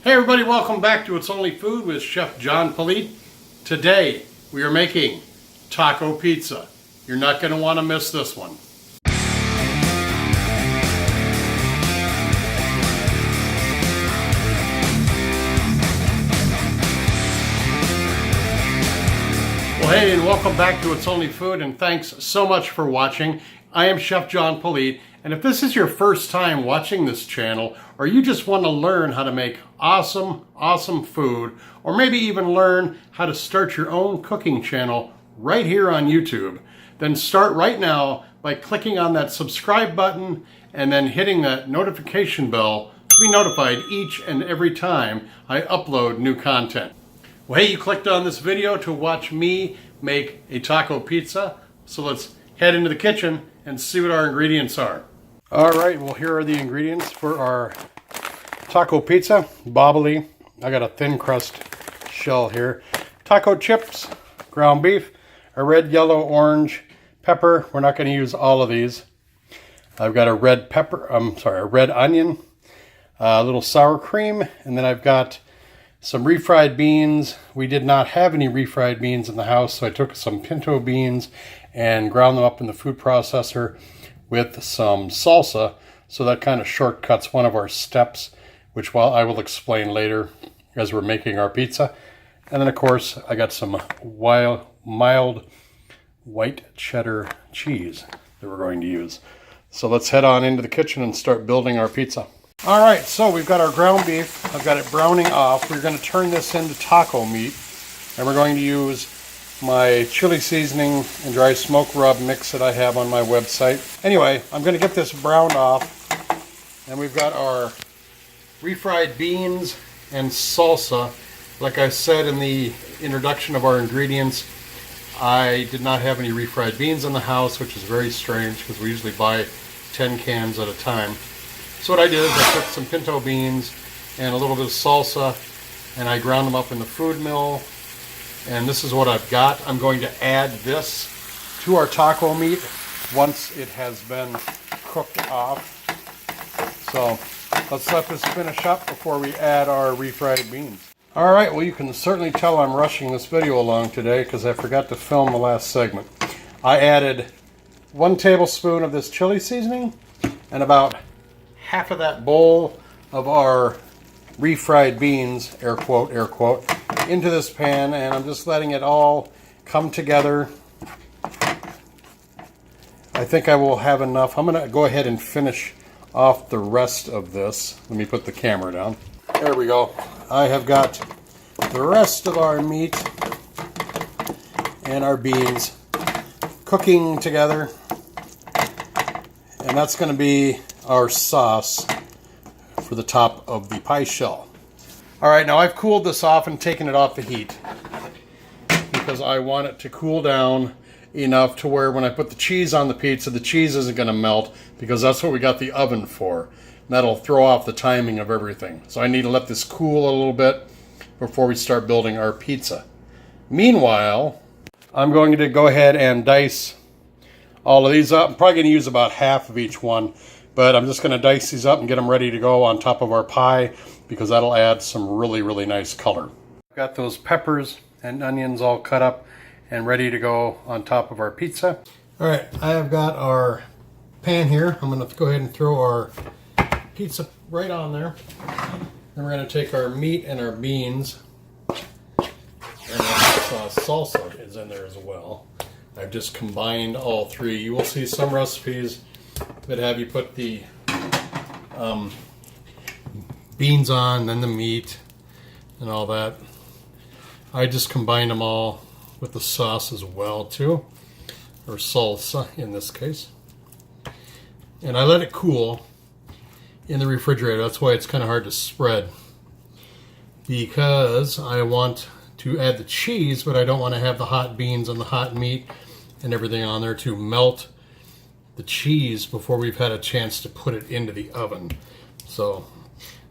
Hey everybody, welcome back to It's Only Food with Chef John Politte. Today we are making taco pizza. You're not going to want to miss this one. Well, hey, and welcome back to It's Only Food, and thanks so much for watching. I am Chef John Politte, and if this is your first time watching this channel, or you just want to learn how to make awesome food, or maybe even learn how to start your own cooking channel right here on YouTube, then start right now by clicking on that subscribe button and then hitting that notification bell to be notified each and every time I upload new content. Well, hey, you clicked on this video to watch me make a taco pizza, so let's head into the kitchen and see what our ingredients are. All right, well, here are the ingredients for our taco pizza. Bobbly, I got a thin crust shell here. Taco chips, ground beef, a red, yellow, orange pepper. We're not going to use all of these. I've got a red a red onion, a little sour cream, and then I've got some refried beans. We did not have any refried beans in the house, so I took some pinto beans and ground them up in the food processor with some salsa, so that kind of shortcuts one of our steps, which I will explain later as we're making our pizza. And then of course I got some mild white cheddar cheese that we're going to use. So let's head on into the kitchen and start building our pizza. All right, so we've got our ground beef. I've got it browning off. We're going to turn this into taco meat, and we're going to use my chili seasoning and dry smoke rub mix that I have on my website. Anyway, I'm going to get this browned off, and we've got our refried beans and salsa. Like I said in the introduction of our ingredients, I did not have any refried beans in the house, which is very strange because we usually buy 10 cans at a time. So what I did is I took some pinto beans and a little bit of salsa, and I ground them up in the food mill, and this is what I've got. I'm going to add this to our taco meat once it has been cooked off. So let's let this finish up before we add our refried beans. All right, well, you can certainly tell I'm rushing this video along today because I forgot to film the last segment. I added 1 tablespoon of this chili seasoning and about half of that bowl of our refried beans, air quote, into this pan, and I'm just letting it all come together. I think I will have enough. I'm going to go ahead and finish off the rest of this. Let me put the camera down. There we go. I have got the rest of our meat and our beans cooking together, and that's going to be our sauce for the top of the pie shell. All right, now I've cooled this off and taken it off the heat because I want it to cool down enough to where when I put the cheese on the pizza, the cheese isn't going to melt, because that's what we got the oven for. And that'll throw off the timing of everything. So I need to let this cool a little bit before we start building our pizza. Meanwhile, I'm going to go ahead and dice all of these up. I'm probably going to use about half of each one, but I'm just going to dice these up and get them ready to go on top of our pie, because that'll add some really nice color. I've got those peppers and onions all cut up and ready to go on top of our pizza. All right, I have got our pan here. I'm going to go ahead and throw our pizza right on there. Then we're going to take our meat and our beans, and our salsa is in there as well. I've just combined all three. You will see some recipes that have you put the beans on, then the meat, and all that. I just combined them all with the sauce as well too, or salsa in this case. And I let it cool in the refrigerator. That's why it's kind of hard to spread, because I want to add the cheese, but I don't want to have the hot beans and the hot meat and everything on there to melt the cheese before we've had a chance to put it into the oven. So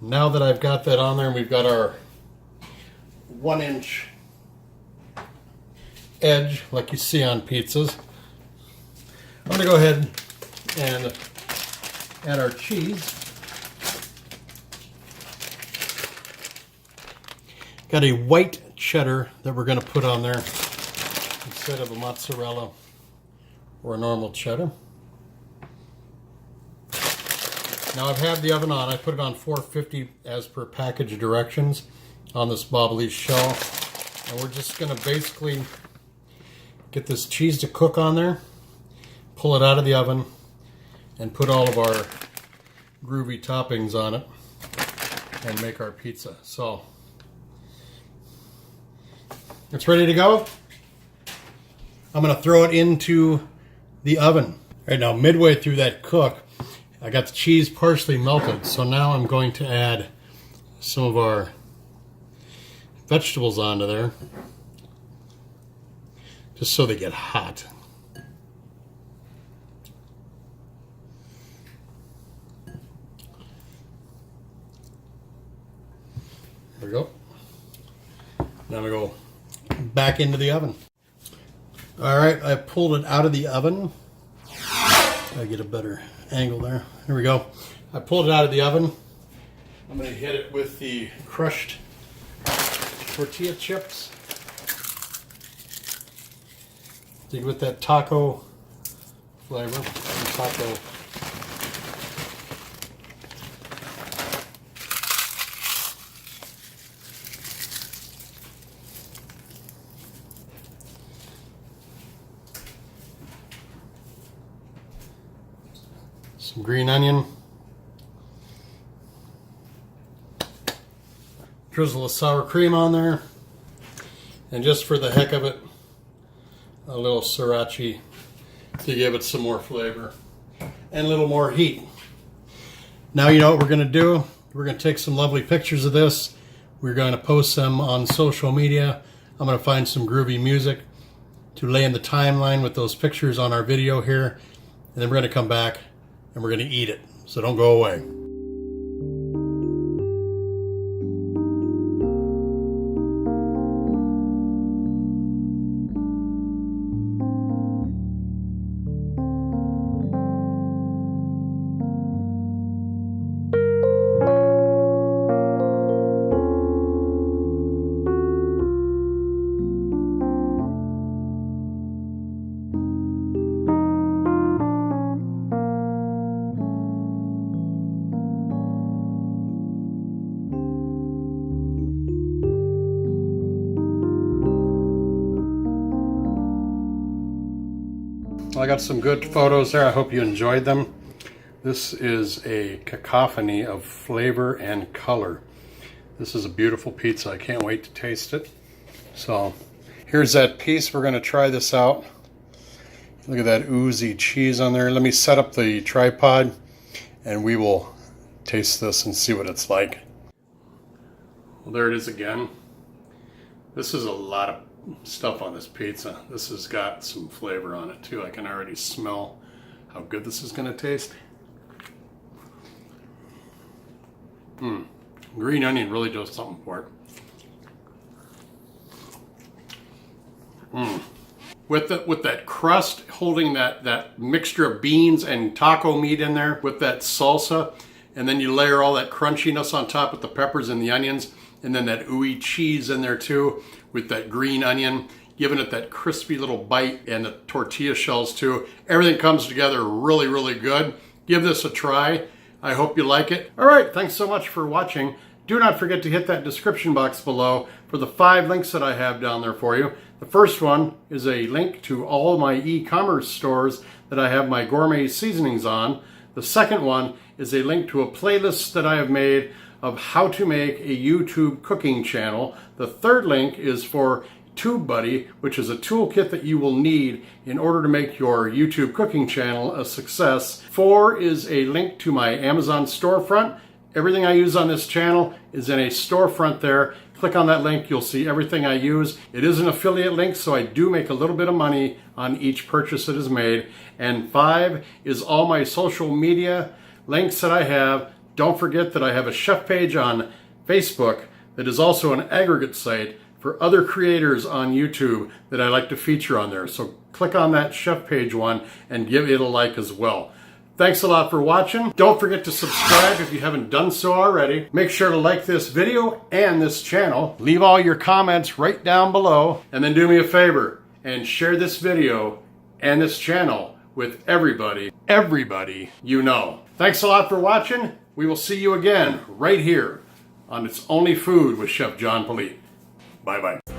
now that I've got that on there, and we've got our 1-inch edge like you see on pizzas, I'm going to go ahead and add our cheese. Got a white cheddar that we're going to put on there instead of a mozzarella or a normal cheddar. Now I've had the oven on. I put it on 450 as per package directions on this bobbly shell. And we're just going to basically get this cheese to cook on there, pull it out of the oven, and put all of our groovy toppings on it and make our pizza. So it's ready to go. I'm going to throw it into the oven. Right now, midway through that cook, I got the cheese partially melted, so now I'm going to add some of our vegetables onto there, just so they get hot. There we go. Now we go back into the oven. All right, I pulled it out of the oven. I get a better angle there. Here we go. I pulled it out of the oven. I'm going to hit it with the crushed tortilla chips. To get with that taco flavor. Taco. Some green onion. Drizzle of sour cream on there. And just for the heck of it, a little sriracha to give it some more flavor and a little more heat. Now you know what we're going to do. We're going to take some lovely pictures of this. We're going to post them on social media. I'm going to find some groovy music to lay in the timeline with those pictures on our video here. And then we're going to come back and we're going to eat it. So don't go away. I got some good photos there. I hope you enjoyed them. This is a cacophony of flavor and color. This is a beautiful pizza. I can't wait to taste it. So here's that piece. We're going to try this out. Look at that oozy cheese on there. Let me set up the tripod and we will taste this and see what it's like. Well, there it is again. This is a lot of stuff on this pizza. This has got some flavor on it too. I can already smell how good this is going to taste. Green onion really does something for it. With that crust holding that mixture of beans and taco meat in there with that salsa, and then you layer all that crunchiness on top with the peppers and the onions, and then that ooey cheese in there too with that green onion, giving it that crispy little bite, and the tortilla shells too. Everything comes together really, really good. Give this a try. I hope you like it. All right, thanks so much for watching. Do not forget to hit that description box below for the 5 links that I have down there for you. The first one is a link to all my e-commerce stores that I have my gourmet seasonings on. The second one is a link to a playlist that I have made of how to make a YouTube cooking channel. The third link is for TubeBuddy, which is a toolkit that you will need in order to make your YouTube cooking channel a success. 4 is a link to my Amazon storefront. Everything I use on this channel is in a storefront there. Click on that link, you'll see everything I use. It is an affiliate link, so I do make a little bit of money on each purchase that is made. And 5 is all my social media links that I have. Don't forget that I have a chef page on Facebook that is also an aggregate site for other creators on YouTube that I like to feature on there. So click on that chef page one and give it a like as well. Thanks a lot for watching. Don't forget to subscribe if you haven't done so already. Make sure to like this video and this channel. Leave all your comments right down below. And then do me a favor and share this video and this channel with everybody you know. Thanks a lot for watching. We will see you again right here on It's Only Food with Chef John Politte. Bye-bye.